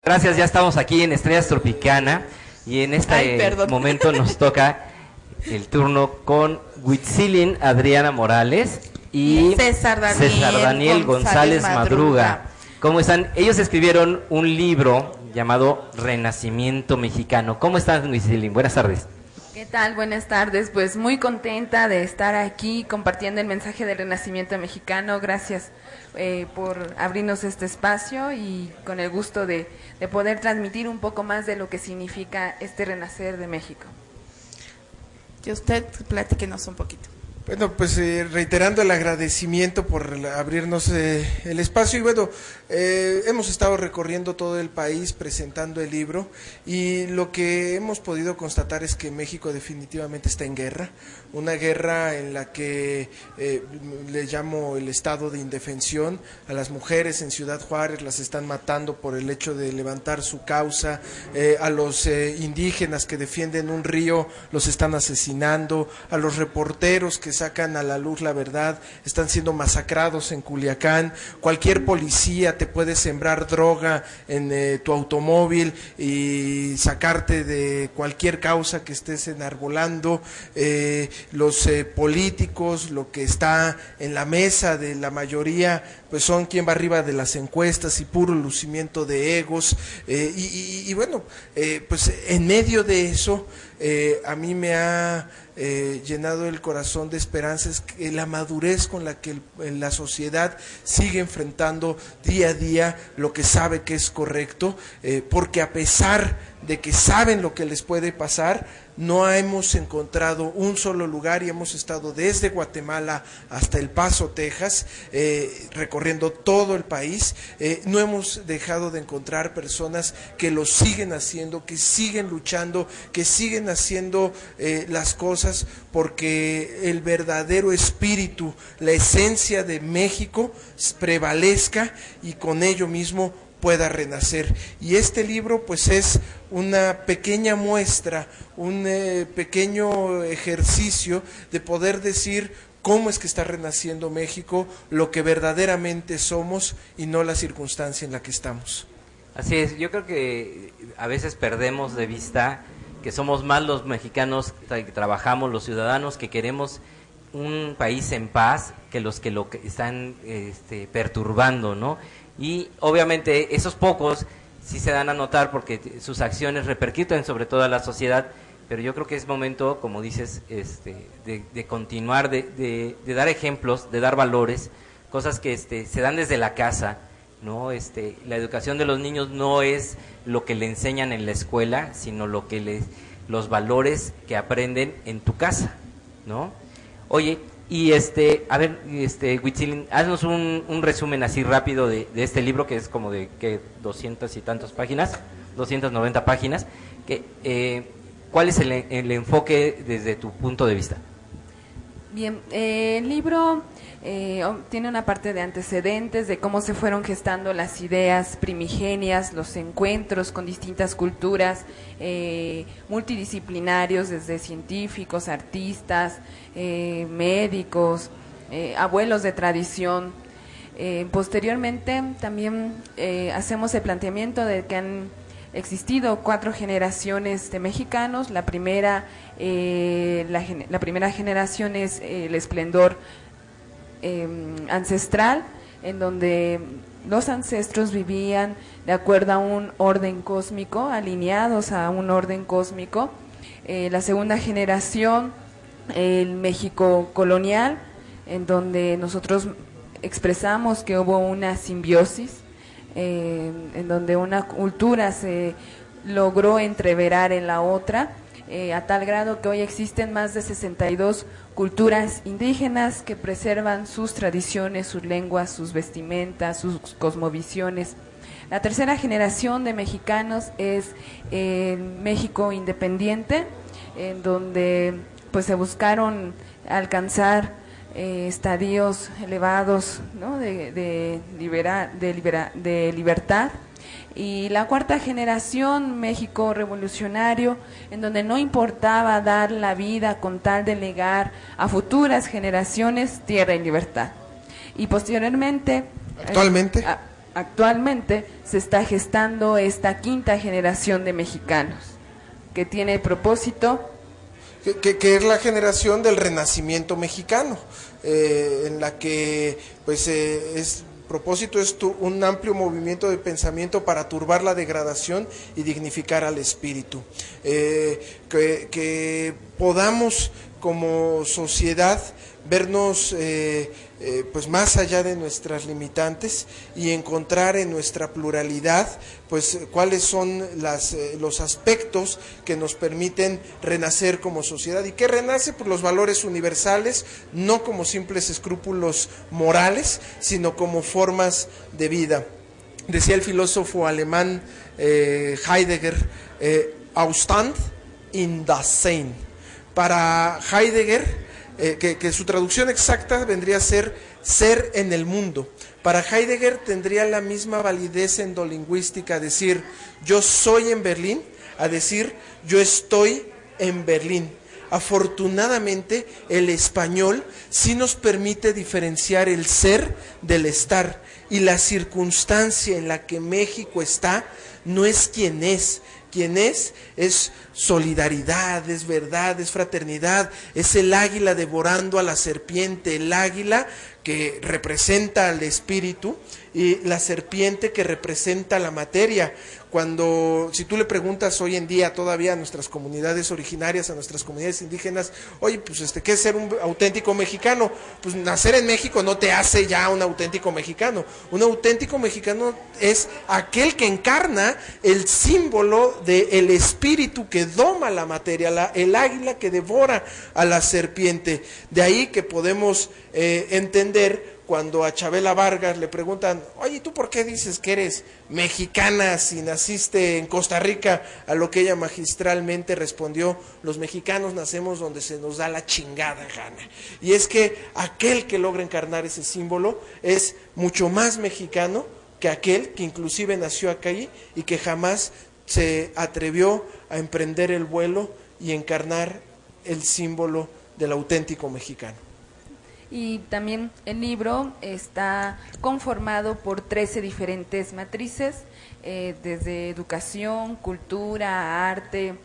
Gracias, ya estamos aquí en Estrellas Tropicana y en este momento nos toca el turno con Huitzilin Adriana Morales y César Daniel González Madruga. ¿Cómo están? Ellos escribieron un libro llamado Renacimiento Mexicano. ¿Cómo están, Huitzilin? Buenas tardes. ¿Qué tal? Buenas tardes. Pues muy contenta de estar aquí compartiendo el mensaje del Renacimiento Mexicano. Gracias por abrirnos este espacio y con el gusto de poder transmitir un poco más de lo que significa este renacer de México. Que usted platíquenos un poquito. Bueno, pues reiterando el agradecimiento por abrirnos el espacio y bueno, hemos estado recorriendo todo el país presentando el libro y lo que hemos podido constatar es que México definitivamente está en guerra, una guerra en la que le llamo el estado de indefensión. A las mujeres en Ciudad Juárez las están matando por el hecho de levantar su causa, a los indígenas que defienden un río los están asesinando, a los reporteros que sacan a la luz la verdad están siendo masacrados en Culiacán. Cualquier policía te puede sembrar droga en tu automóvil y sacarte de cualquier causa que estés enarbolando. Los políticos, lo que está en la mesa de la mayoría, pues son quien va arriba de las encuestas y puro lucimiento de egos. Y bueno, pues en medio de eso, a mí me ha llenado el corazón de esperanzas la madurez con la que la sociedad sigue enfrentando día a día lo que sabe que es correcto, porque a pesar de que saben lo que les puede pasar, no hemos encontrado un solo lugar y hemos estado desde Guatemala hasta El Paso, Texas, recorriendo todo el país. No hemos dejado de encontrar personas que lo siguen haciendo, que siguen luchando, que siguen haciendo las cosas porque el verdadero espíritu, la esencia de México prevalezca y con ello mismo pueda renacer. Y este libro pues es una pequeña muestra, un pequeño ejercicio de poder decir cómo es que está renaciendo México, lo que verdaderamente somos y no la circunstancia en la que estamos. Así es, yo creo que a veces perdemos de vista que somos más los mexicanos que trabajamos, los ciudadanos que queremos un país en paz, que los que lo que están perturbando, ¿no? Y obviamente esos pocos sí se dan a notar porque sus acciones repercuten sobre toda la sociedad, pero yo creo que es momento, como dices, de continuar, de dar ejemplos, de dar valores, cosas que se dan desde la casa, ¿no? La educación de los niños no es lo que le enseñan en la escuela, sino los valores que aprenden en tu casa, ¿no? Oye, y a ver, Huitzilin, haznos un resumen así rápido de este libro que es como de 200 y tantas páginas, 290 páginas, ¿cuál es el enfoque desde tu punto de vista? Bien, el libro tiene una parte de antecedentes, de cómo se fueron gestando las ideas primigenias, los encuentros con distintas culturas, multidisciplinarios, desde científicos, artistas, médicos, abuelos de tradición. Posteriormente también hacemos el planteamiento de que han existido 4 generaciones de mexicanos. La primera generación es el esplendor ancestral, en donde los ancestros vivían de acuerdo a un orden cósmico, alineados a un orden cósmico. La segunda generación, el México colonial, en donde nosotros expresamos que hubo una simbiosis, en donde una cultura se logró entreverar en la otra, a tal grado que hoy existen más de 62 culturas indígenas que preservan sus tradiciones, sus lenguas, sus vestimentas, sus cosmovisiones. La tercera generación de mexicanos es el México independiente, en donde pues se buscaron alcanzar estadios elevados, ¿no? de libertad. Y la cuarta generación, México revolucionario, en donde no importaba dar la vida con tal de legar a futuras generaciones tierra y libertad. Y posteriormente... ¿Actualmente? actualmente se está gestando esta quinta generación de mexicanos, que tiene el propósito... Que es la generación del renacimiento mexicano, en la que pues propósito es un amplio movimiento de pensamiento para turbar la degradación y dignificar al espíritu. Que podamos como sociedad vernos pues más allá de nuestras limitantes y encontrar en nuestra pluralidad pues cuáles son los aspectos que nos permiten renacer como sociedad. ¿Y qué renace? Por los valores universales, no como simples escrúpulos morales, sino como formas de vida. Decía el filósofo alemán Heidegger, Austand in das Sein. Para Heidegger, que su traducción exacta vendría a ser en el mundo. Para Heidegger tendría la misma validez endolingüística decir yo soy en Berlín a decir yo estoy en Berlín. Afortunadamente el español sí nos permite diferenciar el ser del estar, y la circunstancia en la que México está no es quien es. Quien es solidaridad, es verdad, es fraternidad, es el águila devorando a la serpiente, el águila que representa al espíritu y la serpiente que representa la materia. Si tú le preguntas hoy en día todavía a nuestras comunidades originarias, a nuestras comunidades indígenas, oye, pues ¿qué es ser un auténtico mexicano? Pues nacer en México no te hace ya un auténtico mexicano. Un auténtico mexicano es aquel que encarna el símbolo del espíritu que doma la materia, el águila que devora a la serpiente. De ahí que podemos entender cuando a Chabela Vargas le preguntan, oye, ¿tú por qué dices que eres mexicana si naciste en Costa Rica? A lo que ella magistralmente respondió, los mexicanos nacemos donde se nos da la chingada gana. Y es que aquel que logra encarnar ese símbolo es mucho más mexicano que aquel que inclusive nació acá y que jamás se atrevió a emprender el vuelo y encarnar el símbolo del auténtico mexicano. Y también el libro está conformado por 13 diferentes matrices, desde educación, cultura, arte,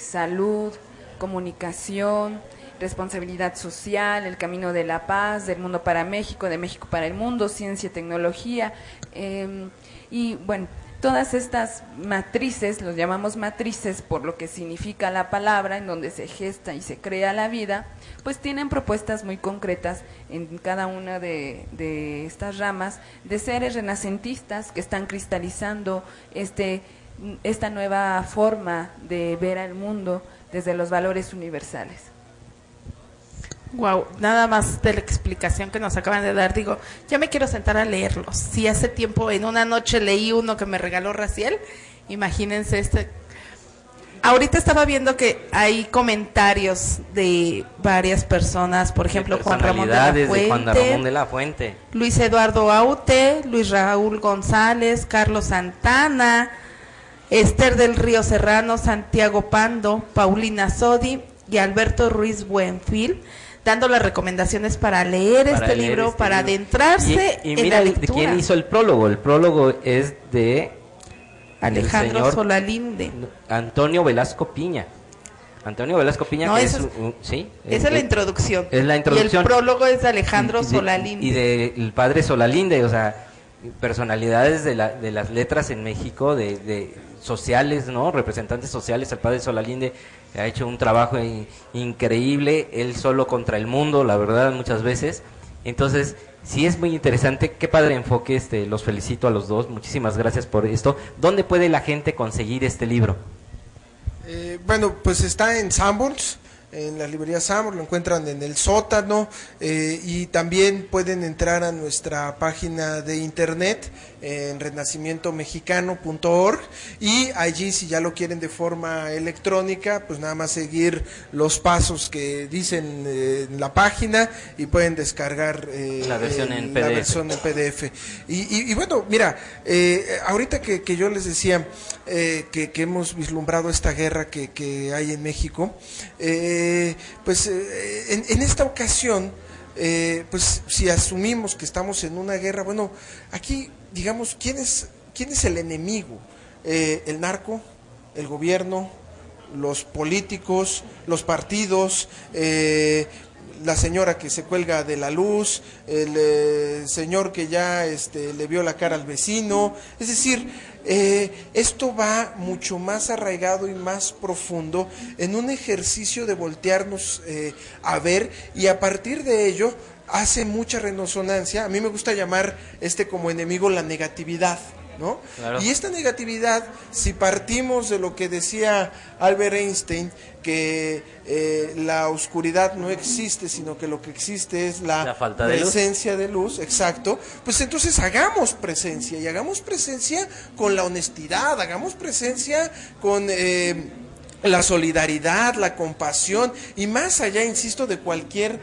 salud, comunicación, responsabilidad social, el camino de la paz, del mundo para México, de México para el mundo, ciencia, tecnología, y bueno, todas estas matrices, los llamamos matrices por lo que significa la palabra, en donde se gesta y se crea la vida, pues tienen propuestas muy concretas en cada una de estas ramas de seres renacentistas que están cristalizando esta nueva forma de ver al mundo desde los valores universales. Wow, nada más de la explicación que nos acaban de dar, digo, ya me quiero sentar a leerlos. Si hace tiempo en una noche leí uno que me regaló Raciel, imagínense Ahorita estaba viendo que hay comentarios de varias personas, por ejemplo, Juan Ramón de la Fuente, Luis Eduardo Aute, Luis Raúl González, Carlos Santana, Esther del Río Serrano, Santiago Pando, Paulina Sodi y Alberto Ruiz Buenfil, dando las recomendaciones para leer este libro, para adentrarse en la lectura. ¿Quién hizo el prólogo? El prólogo es de Alejandro Solalinde. Antonio Velasco Piña. Antonio Velasco Piña, no, que sí, esa es la introducción. Es la introducción. Y el prólogo es de Alejandro Solalinde. Y del padre Solalinde, o sea, personalidades de las letras en México, de sociales, ¿no? Representantes sociales. El padre Solalinde ha hecho un trabajo increíble, él solo contra el mundo, la verdad, muchas veces. Entonces, sí es muy interesante, qué padre enfoque, los felicito a los dos, muchísimas gracias por esto. ¿Dónde puede la gente conseguir este libro? Bueno, pues está en Sanborns, en la librería Sanborns, lo encuentran en el sótano, y también pueden entrar a nuestra página de internet en renacimientomexicano.org, y allí, si ya lo quieren de forma electrónica, pues nada más seguir los pasos que dicen en la página y pueden descargar la versión en PDF. La versión en PDF. Y bueno, mira, ahorita que yo les decía que hemos vislumbrado esta guerra que hay en México, en esta ocasión pues si asumimos que estamos en una guerra, bueno, aquí digamos, quién es el enemigo? El narco, el gobierno, los políticos, los partidos, la señora que se cuelga de la luz, el señor que ya le vio la cara al vecino. Es decir, esto va mucho más arraigado y más profundo en un ejercicio de voltearnos a ver, y a partir de ello hace mucha resonancia. A mí me gusta llamar como enemigo la negatividad, ¿no? Claro. Y esta negatividad, si partimos de lo que decía Albert Einstein, que la oscuridad no existe, sino que lo que existe es la falta de presencia de luz, exacto, pues entonces hagamos presencia, y hagamos presencia con la honestidad, hagamos presencia con la solidaridad, la compasión, y más allá, insisto, de cualquier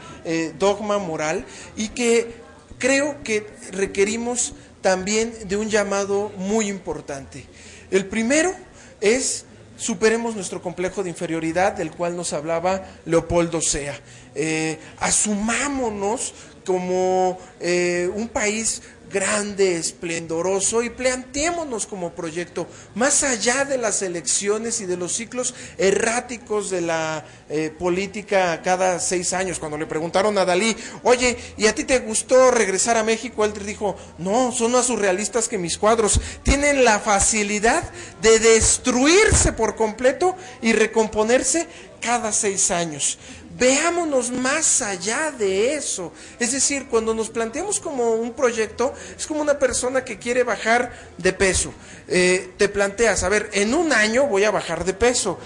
dogma moral, y que creo que requerimos también de un llamado muy importante. El primero es: superemos nuestro complejo de inferioridad, del cual nos hablaba Leopoldo Sea. Asumámonos como un país grande, esplendoroso, y planteémonos como proyecto, más allá de las elecciones y de los ciclos erráticos de la política cada 6 años. Cuando le preguntaron a Dalí, oye, ¿y a ti te gustó regresar a México? Él dijo, no, son más surrealistas que mis cuadros, tienen la facilidad de destruirse por completo y recomponerse cada 6 años. Veámonos más allá de eso. Es decir, cuando nos planteamos como un proyecto, es como una persona que quiere bajar de peso. Te planteas, a ver, en un año voy a bajar de peso.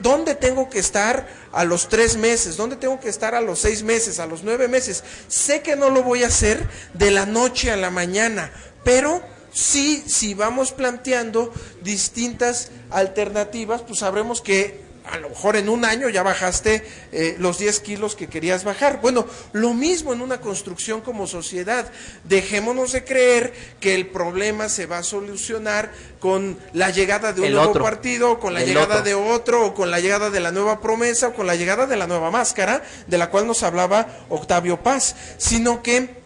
¿Dónde tengo que estar a los 3 meses? ¿Dónde tengo que estar a los 6 meses, a los 9 meses? Sé que no lo voy a hacer de la noche a la mañana, pero sí, si vamos planteando distintas alternativas, pues sabremos que a lo mejor en un año ya bajaste los 10 kilos que querías bajar. Bueno, lo mismo en una construcción como sociedad. Dejémonos de creer que el problema se va a solucionar con la llegada de un nuevo partido, con la llegada de otro, o con la llegada de la nueva promesa, o con la llegada de la nueva máscara, de la cual nos hablaba Octavio Paz, sino que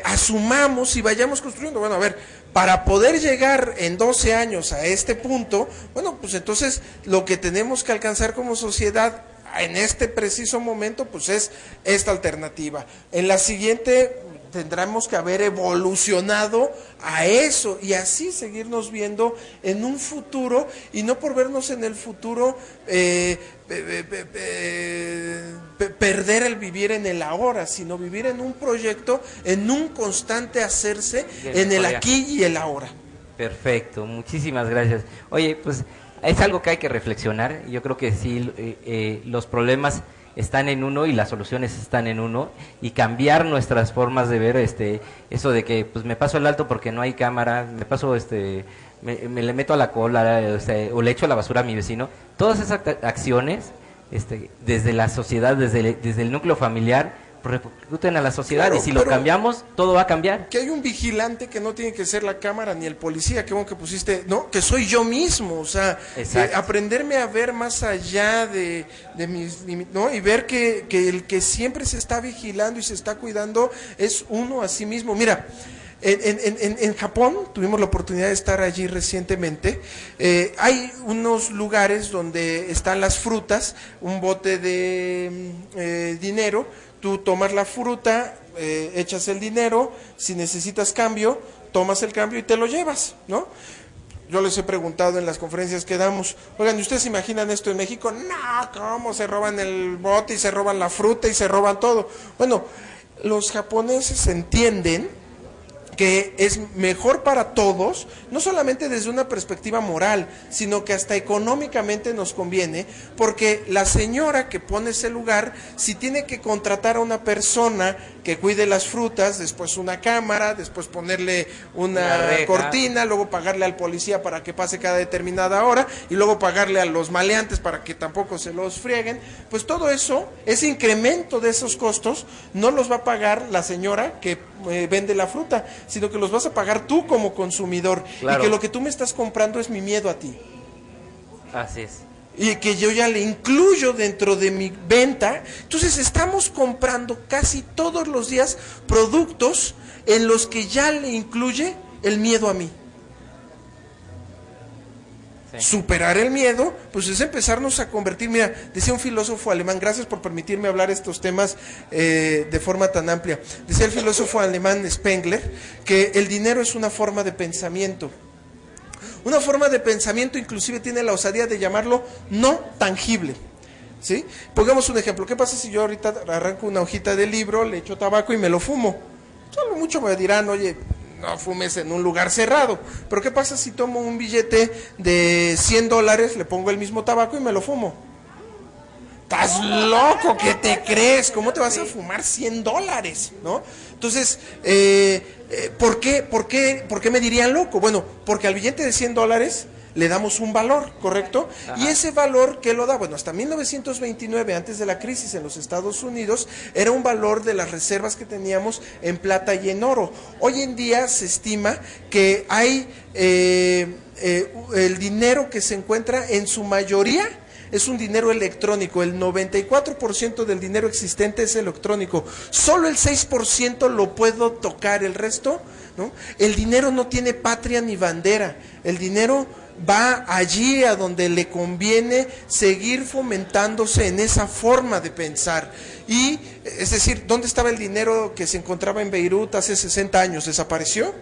asumamos y vayamos construyendo. Bueno, a ver, para poder llegar en 12 años a este punto, bueno, pues entonces lo que tenemos que alcanzar como sociedad en este preciso momento, pues es esta alternativa. En la siguiente tendremos que haber evolucionado a eso, y así seguirnos viendo en un futuro, y no por vernos en el futuro perder el vivir en el ahora, sino vivir en un proyecto, en un constante hacerse en el aquí y el ahora. Perfecto, muchísimas gracias. Oye, pues es algo que hay que reflexionar. Yo creo que sí, los problemas están en uno y las soluciones están en uno, y cambiar nuestras formas de ver eso de que pues me paso el alto porque no hay cámara, me paso me le meto a la cola, o le echo la basura a mi vecino. Todas esas acciones desde la sociedad, desde el núcleo familiar, repercuten a la sociedad, claro, y si lo cambiamos, todo va a cambiar. Que hay un vigilante que no tiene que ser la cámara ni el policía, que bueno que pusiste, no, que soy yo mismo, o sea, aprenderme a ver más allá de mis límites, ¿no? Y ver que el que siempre se está vigilando y se está cuidando es uno a sí mismo. Mira, en Japón tuvimos la oportunidad de estar allí recientemente. Hay unos lugares donde están las frutas, un bote de dinero. Tú tomas la fruta, echas el dinero, si necesitas cambio, tomas el cambio y te lo llevas, ¿no? Yo les he preguntado en las conferencias que damos, oigan, ¿y ustedes se imaginan esto en México? No, ¿cómo? Se roban el bote y se roban la fruta y se roban todo. Bueno, los japoneses entienden que es mejor para todos, no solamente desde una perspectiva moral, sino que hasta económicamente nos conviene, porque la señora que pone ese lugar, si tiene que contratar a una persona que cuide las frutas, después una cámara, después ponerle una cortina, luego pagarle al policía para que pase cada determinada hora, y luego pagarle a los maleantes para que tampoco se los frieguen, pues todo eso, ese incremento de esos costos, no los va a pagar la señora que vende la fruta, sino que los vas a pagar tú como consumidor, claro. Y que lo que tú me estás comprando es mi miedo a ti. Así es. y que yo ya le incluyo dentro de mi venta. Entonces estamos comprando casi todos los días productos en los que ya le incluye el miedo a mí. Sí. Superar el miedo, pues es empezarnos a convertir. Mira, decía un filósofo alemán, gracias por permitirme hablar estos temas de forma tan amplia. Decía el filósofo alemán Spengler que el dinero es una forma de pensamiento. Una forma de pensamiento, inclusive tiene la osadía de llamarlo no tangible. ¿Sí? Pongamos un ejemplo. ¿Qué pasa si yo ahorita arranco una hojita de libro, le echo tabaco y me lo fumo? Solo mucho me dirán, oye, no fumes en un lugar cerrado. Pero ¿qué pasa si tomo un billete de $100, le pongo el mismo tabaco y me lo fumo? ¡Estás loco! ¿Qué te crees? ¿Cómo te vas a fumar $100? ¿No? Entonces, ¿por qué me dirían loco? Bueno, porque al billete de $100 le damos un valor, ¿correcto? Ajá. Y ese valor, ¿qué lo da? Bueno, hasta 1929, antes de la crisis en los Estados Unidos, era un valor de las reservas que teníamos en plata y en oro. Hoy en día se estima que hay el dinero que se encuentra en su mayoría es un dinero electrónico. El 94% del dinero existente es electrónico. Solo el 6% lo puedo tocar, el resto, ¿no? El dinero no tiene patria ni bandera. El dinero va allí a donde le conviene seguir fomentándose en esa forma de pensar. Y, es decir, ¿dónde estaba el dinero que se encontraba en Beirut hace 60 años? ¿Desapareció?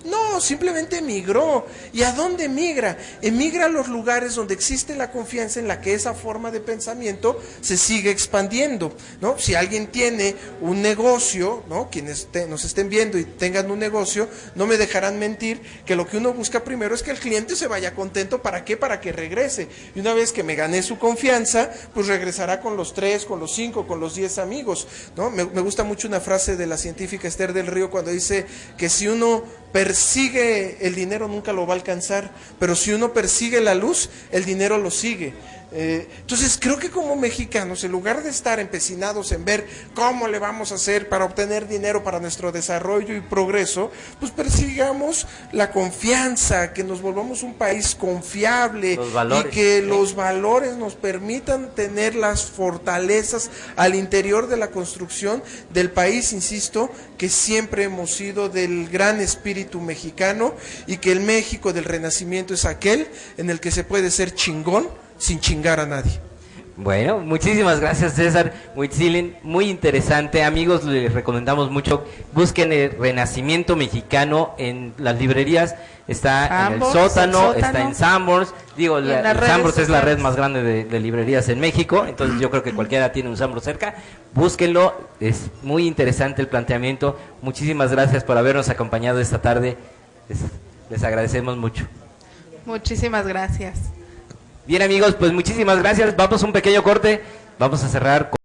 No, simplemente emigró. ¿Y a dónde emigra? Emigra a los lugares donde existe la confianza en la que esa forma de pensamiento se sigue expandiendo, ¿no? Si alguien tiene un negocio, ¿no? Quienes nos estén viendo y tengan un negocio, no me dejarán mentir que lo que uno busca primero es que el cliente se vaya contento. ¿Para qué? Para que regrese. Y una vez que me gané su confianza, pues regresará con los 3, con los 5, con los 10 amigos, ¿no? Me gusta mucho una frase de la científica Esther del Río cuando dice que si uno persigue el dinero nunca lo va a alcanzar, pero si uno persigue la luz, el dinero lo sigue. Entonces creo que como mexicanos, en lugar de estar empecinados en ver cómo le vamos a hacer para obtener dinero para nuestro desarrollo y progreso, pues persigamos la confianza, que nos volvamos un país confiable y que los valores nos permitan tener las fortalezas al interior de la construcción del país, insisto, que siempre hemos sido del gran espíritu mexicano, y que el México del Renacimiento es aquel en el que se puede ser chingón sin chingar a nadie. Bueno, muchísimas gracias, César Huitzilin, muy interesante. Amigos, les recomendamos mucho, busquen el Renacimiento Mexicano en las librerías, está en el sótano, está en Sanborns. Digo, Sanborns es la red más grande de librerías en México, entonces yo creo que cualquiera tiene un Sanborns cerca. Búsquenlo, es muy interesante el planteamiento. Muchísimas gracias por habernos acompañado esta tarde, les agradecemos mucho. Muchísimas gracias. Bien, amigos, pues muchísimas gracias. Vamos a un pequeño corte, vamos a cerrar con